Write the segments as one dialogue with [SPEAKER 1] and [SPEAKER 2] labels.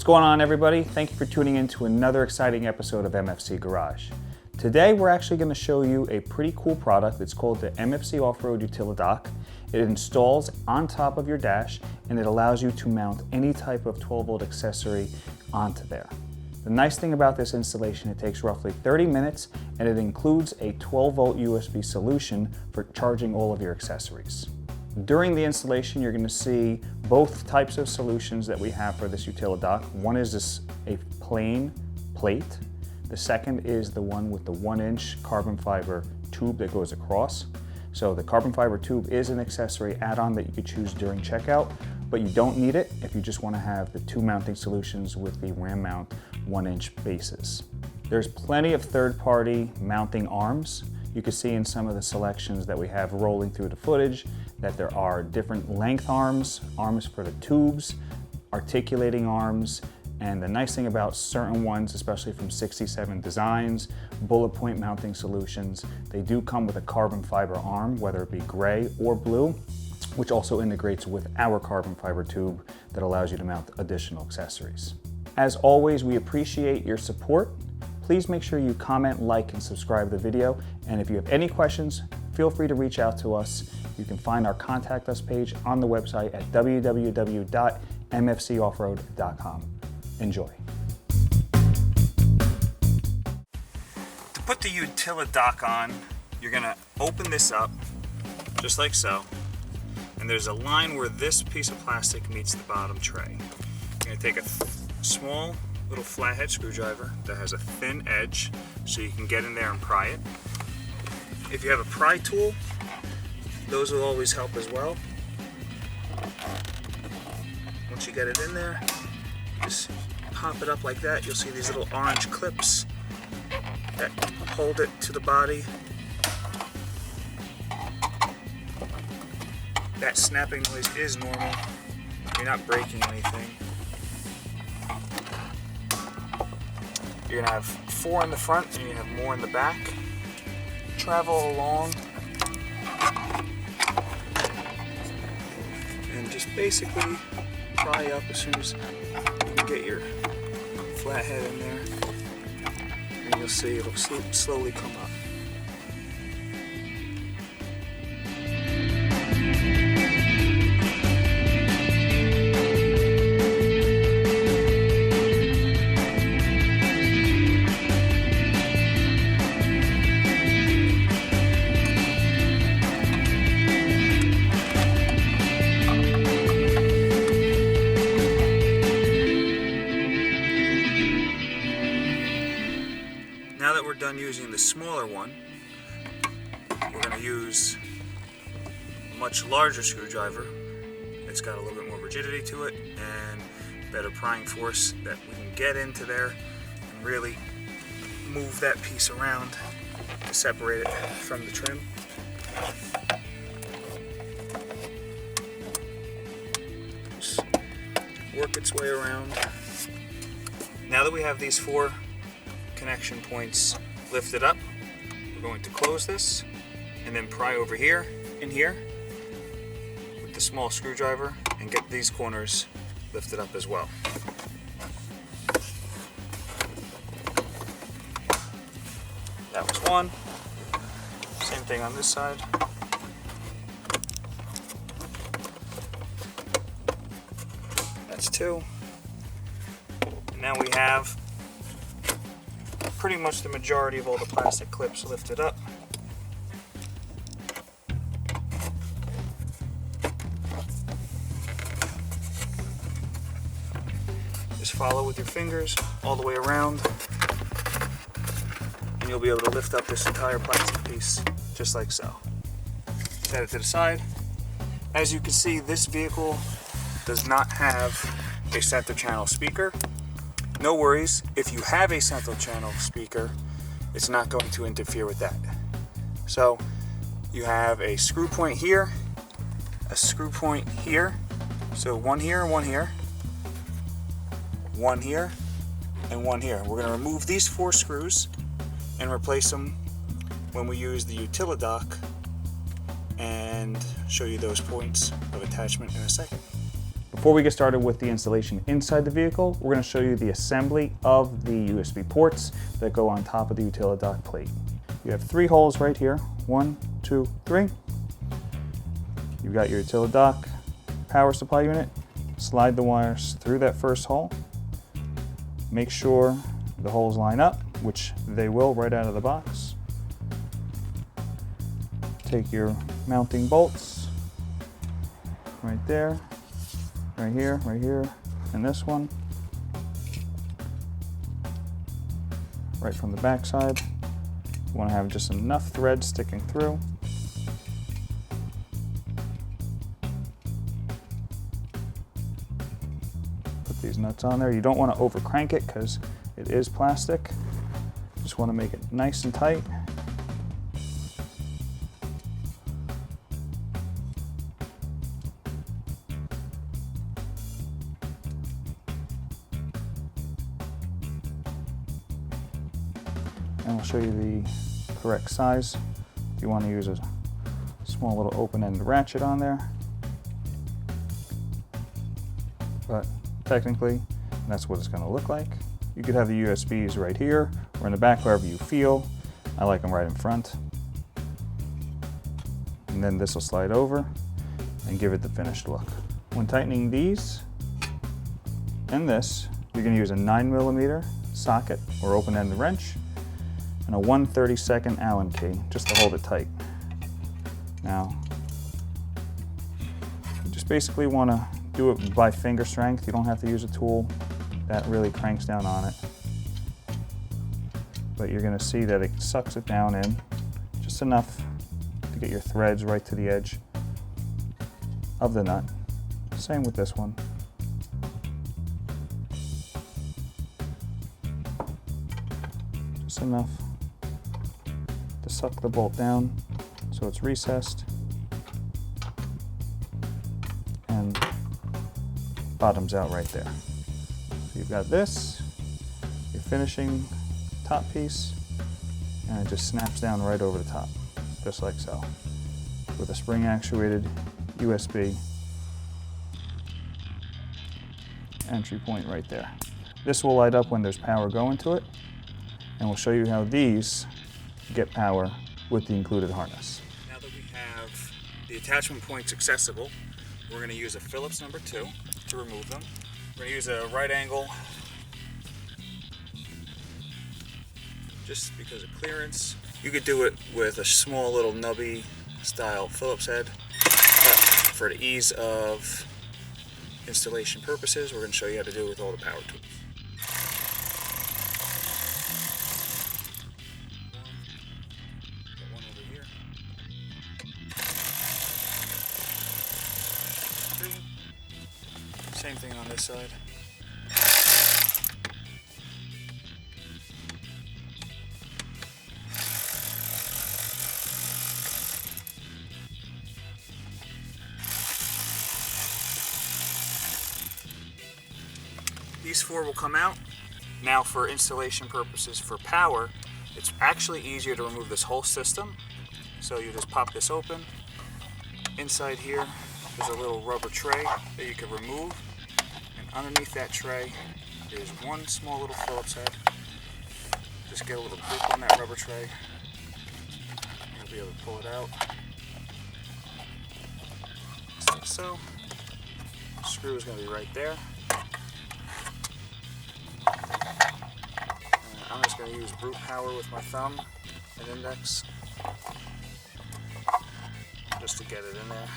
[SPEAKER 1] What's going on, everybody? Thank you for tuning in to another exciting episode of MFC Garage. Today we're actually going to show you a pretty cool product. It's called the MFC Offroad Utili-Dock. It installs on top of your dash and it allows you to mount any type of 12-volt accessory onto there. The nice thing about this installation, it takes roughly 30 minutes and it includes a 12-volt USB solution for charging all of your accessories. During the installation, you're going to see both types of solutions that we have for this Utili-Dock. One is a plain plate. The second is the one with the 1-inch carbon fiber tube that goes across. So the carbon fiber tube is an accessory add-on that you could choose during checkout, but you don't need it if you just want to have the two mounting solutions with the ram mount 1-inch bases. There's plenty of third-party mounting arms. You can see in some of the selections that we have rolling through the footage that there are different length arms, arms for the tubes, articulating arms, and the nice thing about certain ones, especially from 67 Designs, bullet point mounting solutions, they do come with a carbon fiber arm, whether it be gray or blue, which also integrates with our carbon fiber tube that allows you to mount additional accessories. As always, we appreciate your support. Please make sure you comment, like, and subscribe to the video. And if you have any questions, feel free to reach out to us. You can find our Contact Us page on the website at www.mfcoffroad.com. Enjoy. To put the Utili-Dock on, you're going to open this up, just like so. And there's a line where this piece of plastic meets the bottom tray. You're going to take a small little flathead screwdriver that has a thin edge so you can get in there and pry it. If you have a pry tool, those will always help as well. Once you get it in there, just pop it up like that. You'll see these little orange clips that hold it to the body. That snapping noise is normal. You're not breaking anything. You're going to have 4 in the front and you're going to have more in the back. Travel along and just basically pry up as soon as you can get your flathead in there, and you'll see it'll slowly come up. Now that we're done using the smaller one, we're going to use a much larger screwdriver. It's got a little bit more rigidity to it and better prying force that we can get into there and really move that piece around to separate it from the trim. Just work its way around. Now that we have these 4 connection points lifted up, we're going to close this and then pry over here and here with the small screwdriver and get these corners lifted up as well. That was one. Same thing on this side. That's 2. Now we have pretty much the majority of all the plastic clips lifted up. Just follow with your fingers all the way around and you'll be able to lift up this entire plastic piece just like so. Set it to the side. As you can see, this vehicle does not have a center channel speaker. No worries, if you have a central channel speaker, it's not going to interfere with that. So you have a screw point here, a screw point here, so one here and one here, one here, and one here. We're going to remove these 4 screws and replace them when we use the Utili-Dock and show you those points of attachment in a second. Before we get started with the installation inside the vehicle, we're going to show you the assembly of the USB ports that go on top of the Utili-Dock plate. You have 3 holes right here. 1, 2, 3. You've got your Utili-Dock power supply unit. Slide the wires through that first hole. Make sure the holes line up, which they will right out of the box. Take your mounting bolts right there, right here, and this one. Right from the back side. You want to have just enough thread sticking through. Put these nuts on there. You don't want to over crank it because it is plastic. Just want to make it nice and tight. And I'll show you the correct size. If you want to use a small little open-end ratchet on there. But technically, that's what it's going to look like. You could have the USBs right here or in the back, wherever you feel. I like them right in front. And then this will slide over and give it the finished look. When tightening these and this, you're going to use a 9mm socket or open-end wrench and a 1/32 Allen key just to hold it tight. Now, you just basically want to do it by finger strength. You don't have to use a tool. That really cranks down on it. But you're going to see that it sucks it down in just enough to get your threads right to the edge of the nut. Same with this one. Just enough to suck the bolt down so it's recessed and bottoms out right there. So you've got this, your finishing top piece, and it just snaps down right over the top, just like so, with a spring actuated USB entry point right there. This will light up when there's power going to it, and we'll show you how these get power with the included harness. Now that we have the attachment points accessible, we're going to use a Phillips number 2 to remove them. We're going to use a right angle just because of clearance. You could do it with a small little nubby style Phillips head, but for the ease of installation purposes, we're going to show you how to do it with all the power tools. Got one over here. 3. Same thing on this side. These 4 will come out. Now for installation purposes for power, it's actually easier to remove this whole system. So you just pop this open. Inside here, there's a little rubber tray that you can remove. And underneath that tray is one small little Phillips head. Just get a little grip on that rubber tray. You'll be able to pull it out. Just like so. The screw is going to be right there. I'm just going to use brute power with my thumb and index just to get it in there.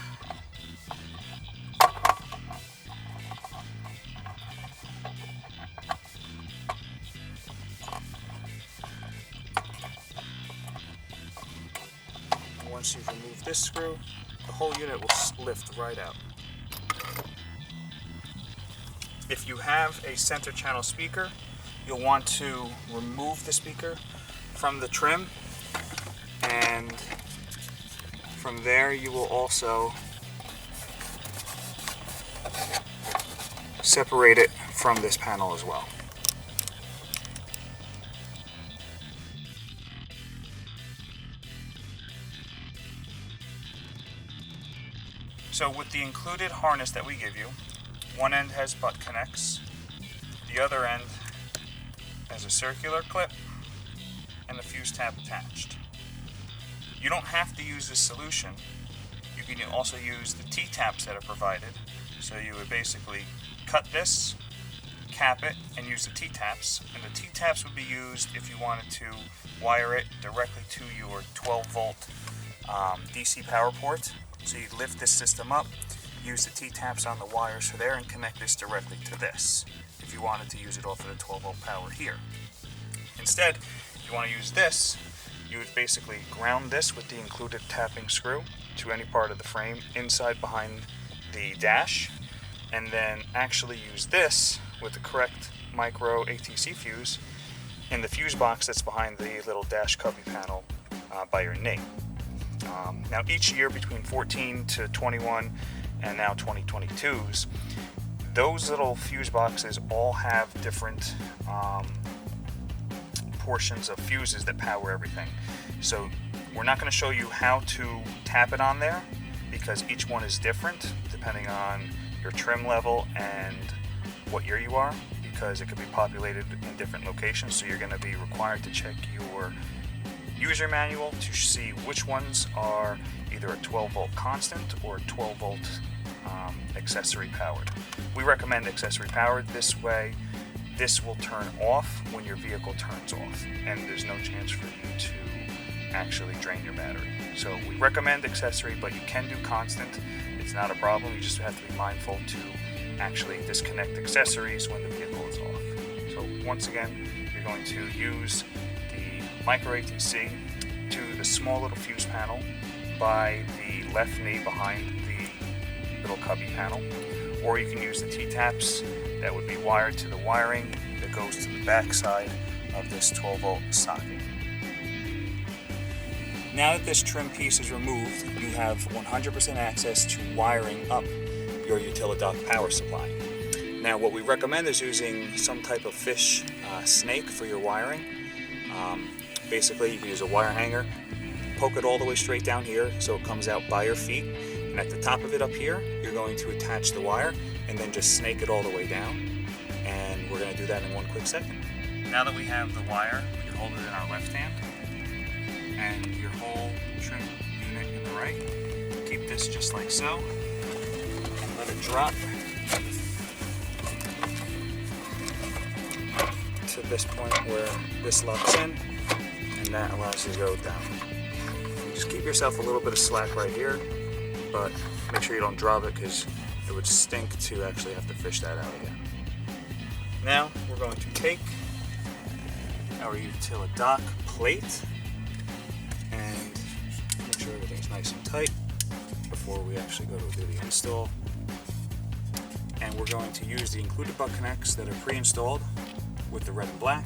[SPEAKER 1] And once you've removed this screw, the whole unit will lift right out. If you have a center channel speaker, you'll want to remove the speaker from the trim, and from there you will also separate it from this panel as well. So with the included harness that we give you, One end has butt connects, the other end has a circular clip and the fuse tab attached. You don't have to use this solution. You can also use the T-taps that are provided. So you would basically cut this, cap it, and use the T-taps. And the T-taps would be used if you wanted to wire it directly to your 12-volt DC power port. So you'd lift this system up, use the T-taps on the wires for there, and connect this directly to this if you wanted to use it off of the 12-volt power here. Instead, if you want to use this, you would basically ground this with the included tapping screw to any part of the frame inside behind the dash, and then actually use this with the correct micro ATC fuse in the fuse box that's behind the little dash cubby panel by your name. Now each year between 14 to 21 and now 2022s, those little fuse boxes all have different portions of fuses that power everything. So we're not going to show you how to tap it on there because each one is different depending on your trim level and what year you are, because it could be populated in different locations. So you're going to be required to check your user manual to see which ones are either a 12-volt constant or 12-volt accessory powered. We recommend accessory powered. This way this will turn off when your vehicle turns off, and there's no chance for you to actually drain your battery. So we recommend accessory, but you can do constant. It's not a problem. You just have to be mindful to actually disconnect accessories when the vehicle is off. So once again, you're going to use the micro ATC to the small little fuse panel by the left knee behind the little cubby panel, or you can use the T-taps that would be wired to the wiring that goes to the back side of this 12-volt socket. Now that this trim piece is removed, you have 100% access to wiring up your Utili-Dock power supply. Now what we recommend is using some type of fish snake for your wiring. Basically you can use a wire hanger, poke it all the way straight down here so it comes out by your feet, and at the top of it up here you're going to attach the wire and then just snake it all the way down, and we're going to do that in one quick second. Now that we have the wire, we can hold it in our left hand and your whole trim unit in the right. Keep this just like so and let it drop to this point where this locks in, and that allows you to go down. Just keep yourself a little bit of slack right here, but make sure you don't drop it because it would stink to actually have to fish that out again. Now we're going to take our Utili-Dock plate and make sure everything's nice and tight before we actually go to do the install. And we're going to use the included butt connects that are pre-installed with the red and black.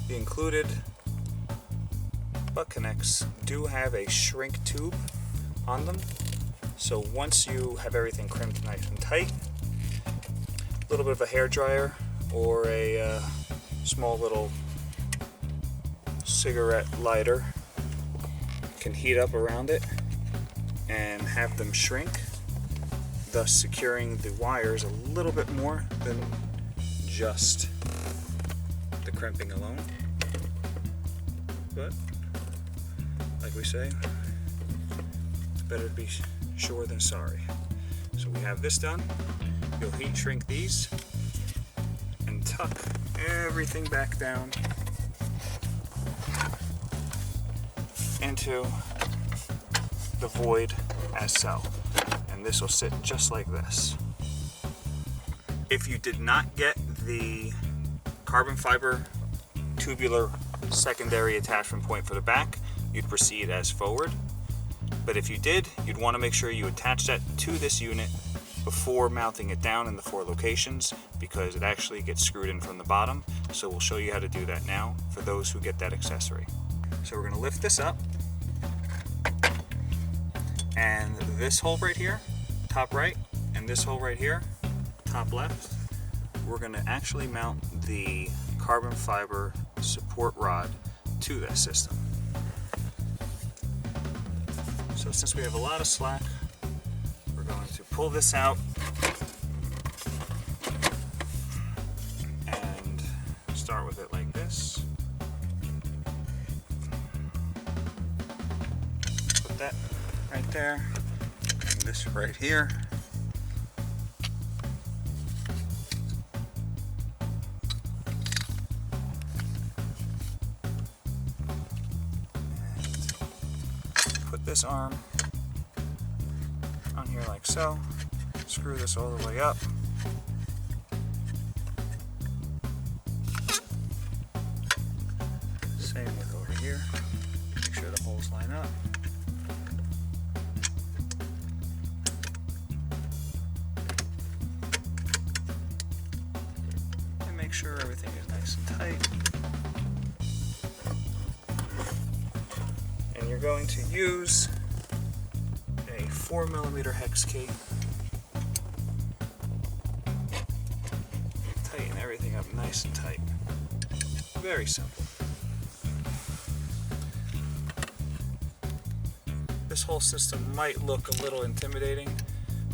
[SPEAKER 1] The included butt connects do have a shrink tube on them, so once you have everything crimped nice and tight, a little bit of a hair dryer or a small little cigarette lighter can heat up around it and have them shrink, thus securing the wires a little bit more than just the crimping alone. But like we say, it's better to be sure than sorry. So we have this done. You'll heat shrink these and tuck everything back down into the void as so. And this will sit just like this. If you did not get the carbon fiber tubular secondary attachment point for the back, you'd proceed as forward. But if you did, you'd want to make sure you attach that to this unit before mounting it down in the 4 locations, because it actually gets screwed in from the bottom. So we'll show you how to do that now for those who get that accessory. So we're going to lift this up, and this hole right here, top right, and this hole right here, top left, we're going to actually mount the carbon fiber support rod to this system. So since we have a lot of slack, we're going to pull this out and start with it like this. Put that right there, and this right here. Put this arm on here like so. Screw this all the way up. Same with over here. Make sure the holes line up. And make sure everything is nice and tight. And you're going to use a 4mm hex key. Tighten everything up nice and tight. Very simple. This whole system might look a little intimidating,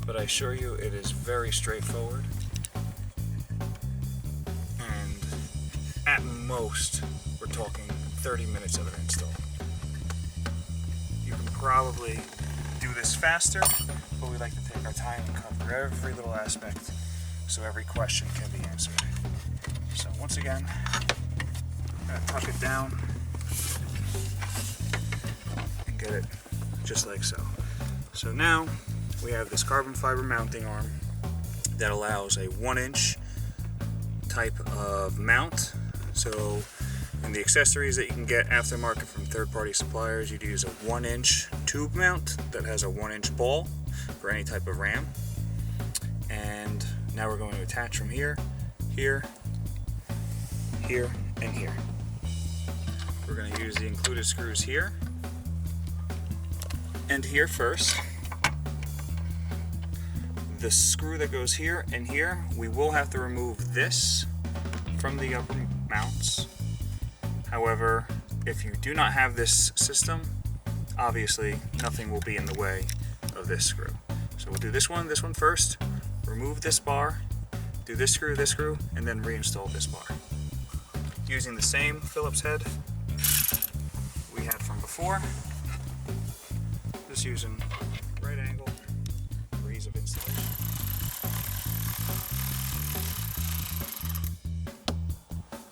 [SPEAKER 1] but I assure you it is very straightforward. And at most, we're talking 30 minutes of an install. You can probably do this faster, but we like to take our time and cover every little aspect so every question can be answered. So once again, I'm going to tuck it down and get it just like so. So now we have this carbon fiber mounting arm that allows a 1-inch type of mount. So in the accessories that you can get aftermarket from third-party suppliers, you'd use a 1-inch tube mount that has a 1-inch ball for any type of ram. And now we're going to attach from here, here, here, and here. We're going to use the included screws here and here first. The screw that goes here and here, we will have to remove this from the upper mounts. However, if you do not have this system, obviously nothing will be in the way of this screw. So we'll do this one first, remove this bar, do this screw, and then reinstall this bar. Using the same Phillips head we had from before, just using right angle for ease of installation.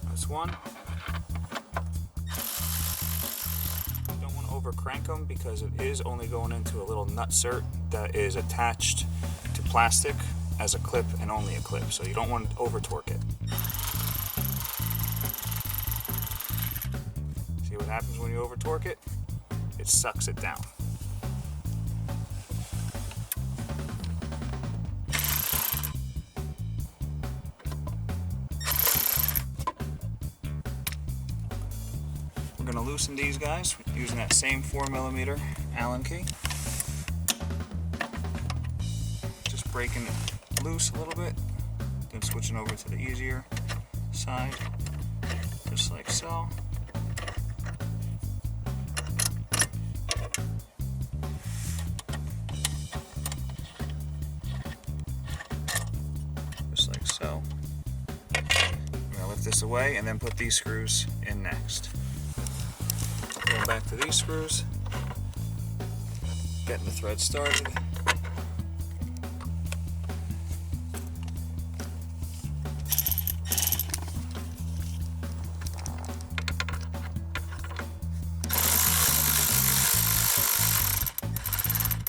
[SPEAKER 1] That's one. Don't want to over crank them because it is only going into a little nutsert that is attached to plastic as a clip and only a clip, so you don't want to over torque it. See what happens when you over torque it? It sucks it down. We're going to loosen these guys using that same 4mm Allen key. Just breaking it loose a little bit, then switching over to the easier side, just like so. Just like so. I'm going to lift this away and then put these screws in next. Going back to these screws, getting the thread started.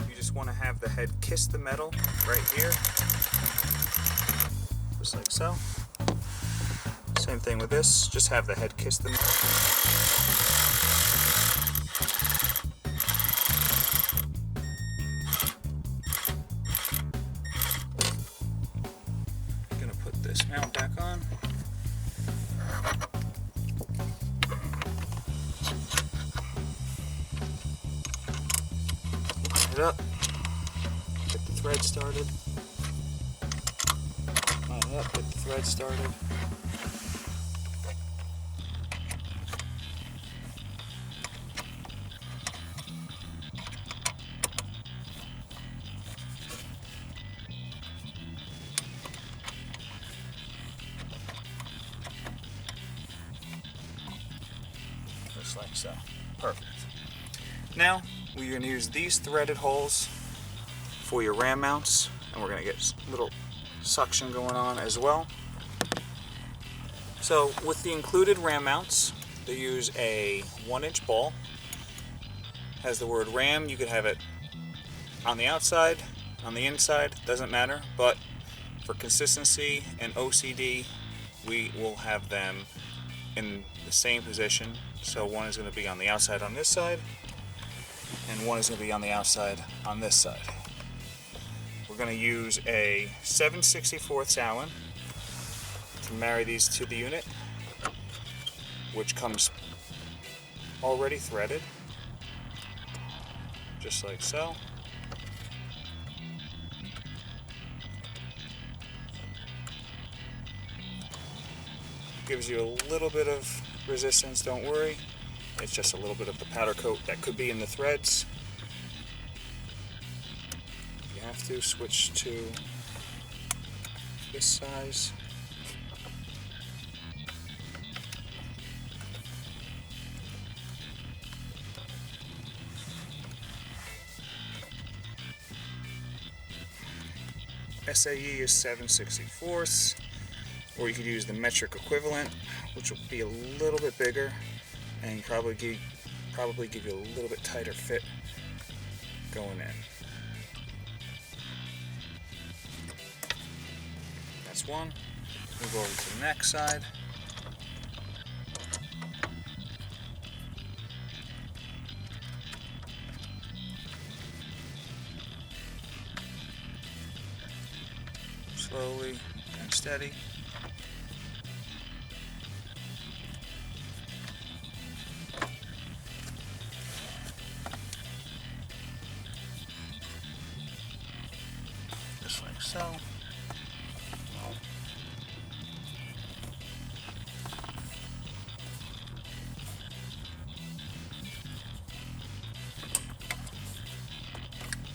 [SPEAKER 1] You just want to have the head kiss the metal right here, just like so. Same thing with this, just have the head kiss the metal. This mount back on. Line it up. Get the thread started. Line it up. Get the thread started. Just like so. Perfect. Now we're going to use these threaded holes for your ram mounts, and we're going to get a little suction going on as well. So with the included ram mounts, they use a 1-inch ball. Has the word ram. You could have it on the outside, on the inside, doesn't matter, but for consistency and OCD we will have them in the same position. So one is going to be on the outside on this side, and one is going to be on the outside on this side. We're going to use a 7/64 Allen to marry these to the unit, which comes already threaded, just like so. Gives you a little bit of resistance, don't worry. It's just a little bit of the powder coat that could be in the threads. You have to switch to this size. SAE is 7/64, or you could use the metric equivalent, which will be a little bit bigger and probably give you a little bit tighter fit going in. That's one. Move over to the next side. Slowly and steady. Just like so.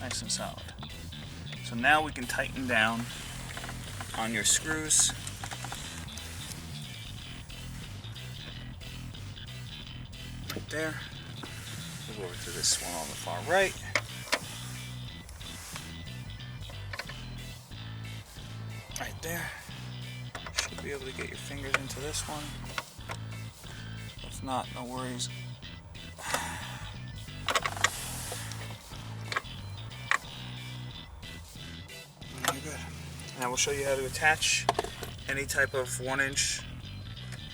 [SPEAKER 1] Nice and solid. So now we can tighten down on your screws. Right there. Move over to this one on the far right. Right there. Should be able to get your fingers into this one. If not, no worries. Very good. Now we'll show you how to attach any type of 1-inch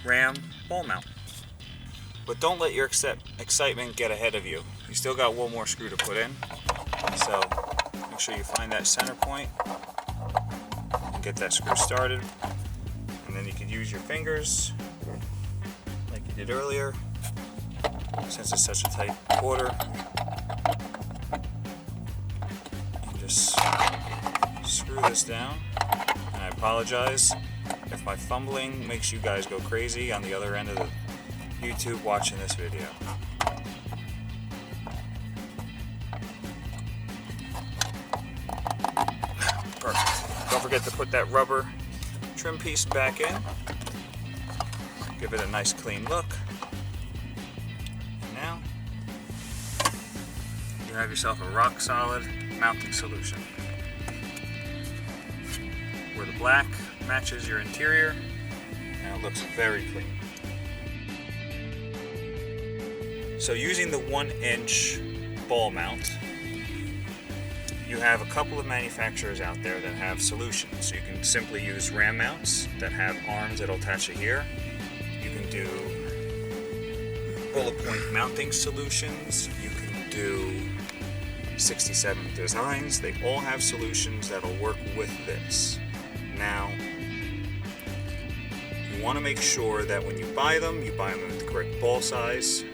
[SPEAKER 1] ram ball mount. But don't let your excitement get ahead of you. You still got one more screw to put in. So make sure you find that center point and get that screw started. And then you can use your fingers like you did earlier, since it's such a tight quarter. And just screw this down. And I apologize if my fumbling makes you guys go crazy on the other end of the YouTube watching this video. Perfect. Don't forget to put that rubber trim piece back in. Give it a nice clean look. And now you have yourself a rock solid mounting solution, where the black matches your interior and it looks very clean. So using the 1-inch ball mount, you have a couple of manufacturers out there that have solutions. So you can simply use ram mounts that have arms that'll attach it here. You can do bullet point mounting solutions. You can do 67 designs. They all have solutions that'll work with this. Now, you want to make sure that when you buy them in the correct ball size.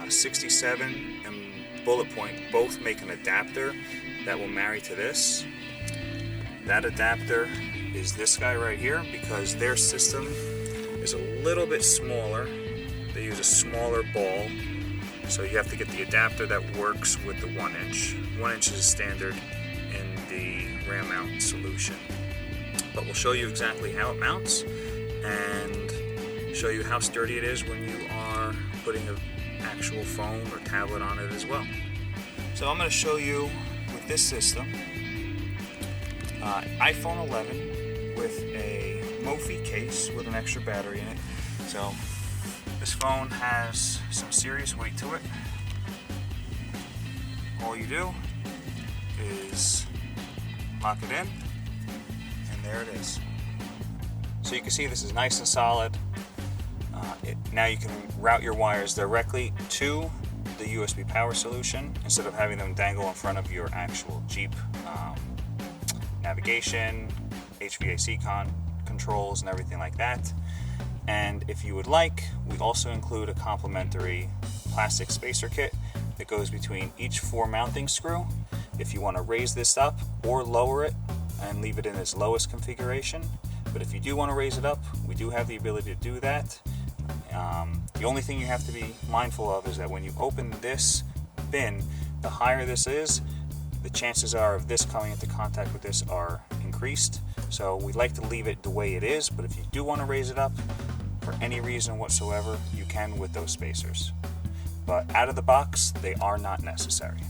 [SPEAKER 1] 67 and bullet point both make an adapter that will marry to this. That adapter is this guy right here, because their system is a little bit smaller. They use a smaller ball, so you have to get the adapter that works with the 1 inch. 1 inch is standard in the ram mount solution. But we'll show you exactly how it mounts and show you how sturdy it is when you are putting an actual phone or tablet on it as well. So I'm going to show you with this system, iPhone 11 with a Mophie case with an extra battery in it. So this phone has some serious weight to it. All you do is lock it in, and there it is. So you can see this is nice and solid. Now you can route your wires directly to the USB power solution instead of having them dangle in front of your actual Jeep navigation, HVAC controls, and everything like that. And if you would like, we also include a complimentary plastic spacer kit that goes between each 4 mounting screw. If you want to raise this up or lower it and leave it in its lowest configuration. But if you do want to raise it up, we do have the ability to do that. The only thing you have to be mindful of is that when you open this bin, the higher this is, the chances are of this coming into contact with this are increased. So we like to leave it the way it is, but if you do want to raise it up for any reason whatsoever, you can with those spacers. But out of the box, they are not necessary.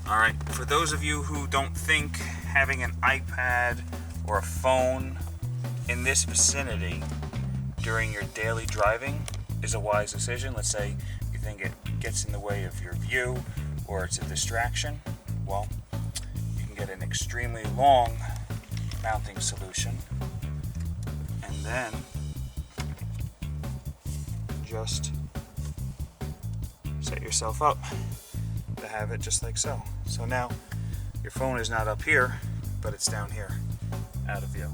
[SPEAKER 1] Alright, for those of you who don't think having an iPad or a phone in this vicinity during your daily driving is a wise decision, let's say you think it gets in the way of your view or it's a distraction, well, you can get an extremely long mounting solution and then just set yourself up to have it just like so. So now your phone is not up here, but it's down here, out of view.